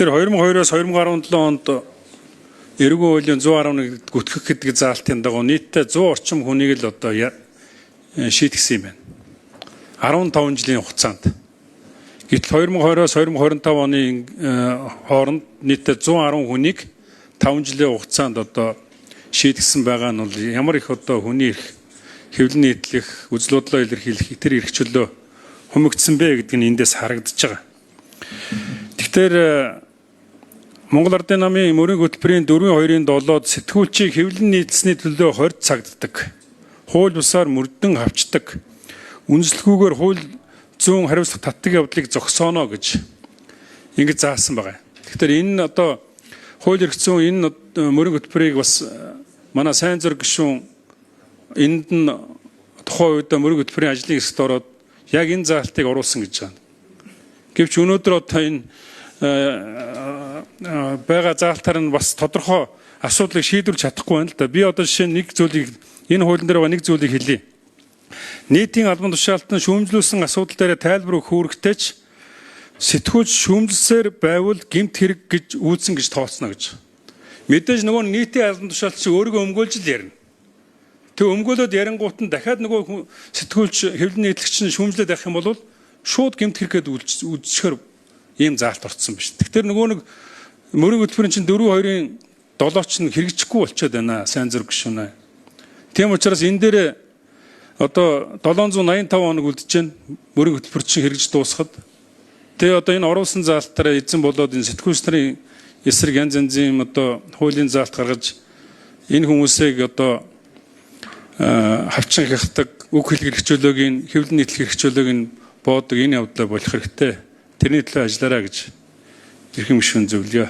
Тэгэхээр 2002-оос 2017 онд эргүү хуулийн 111 гүтгэх гэдэг заалтын дагуу нийтдээ 100 орчим хүнийг л одоо шийтгсэн юм байна. 15 жилийн хугацаанд. Гэтэл 2020-оос 2025 оны хооронд нийтдээ 110 хүнийг 5 жилийн хугацаанд одоо шийтгсэн байгаа нь бол ямар их одоо хүний эрх хэвлэн нийтлэх, үзэл бодлоо илэрхийлэх тэр эрх чөлөө хүмэгдсэн бэ гэдэг нь эндээс харагдаж байгаа. Тэгэхээр Монгол Ардын намын мөрийн хөтөлбөрийн 4-2-7-д сэтгүүлчийг хэвлэн нийцсэний төлөө 20 цагддаг, хууль бусаар мөрдөн авчдаг, үнэлэлгүйгээр хууль зүүн хариуцлах татдаг явдлыг зогсооно гэж ингэж заасан байгаа. Тэгэхээр энэ одоо хууль эрх зүйн энэ мөрийн хөтөлбөрийг бас манай сайн зураг гишүүн энд нь тухайн үед мөрийн хөтөлбөрийн ажлын хэсэгт ороод яг энэ заалтыг оруулсан гэж байна. Гэвч өнөөдөр одоо энэ байгаа заалтаар нь бас тодорхой асуудлыг шийдвэрлэж чадахгүй байна л да. Би одоо жишээ нь нэг зүйлийг энэ хуулийн дээр нэг зүйлийг хэлье. Нийтийн албан тушаалтан шүүмжлүүлсэн асуудал дээр тайлбар өгөх үүрэгтэйч сэтгүүлч шүүмжлсээр байвал гэмт хэрэг гэж үйлсэн гэж тооцно гэж. Мэдээж нөгөө нийтийн албан тушаалт чи өөрийгөө өмгөөлж л ярина. Тэг өмгөөлөд ярингуут нь дахиад нөгөө сэтгүүлч хэвлэн нийтлэгч нь шүүмжлээд авах юм бол шууд гэмт хэрэгэд үйлчлэхээр ийм заалт орцсон биш. Тэгэхээр нөгөө нэг мөрийн хөтөлбөрийн чинь 4-2-ын 7 чинь хэрэгжихгүй болчиход байна сайн зураг гишүүнэ. Тийм учраас энэ дээр одоо 785 хоног үлдэж байна. Мөрийн хөтөлбөр чинь хэрэгж дуусахад. Тэгээ одоо энэ оруулсан заалтаараа эзэн болоод энэ сэтгүүлч нарын эсрэг янз янзын одоо хуулийн заалт гаргаж энэ хүмүүсийг одоо хавчин хягтдаг, үг хэлэх хэрэгчлөөгийн, хэвлэн нийтлэх хэрэгчлөөг нь боодог энэ явдлаа болох хэрэгтэй. Тэрний төлөө ажиллаарай гэж эрхэм гишүүн зөвлөе.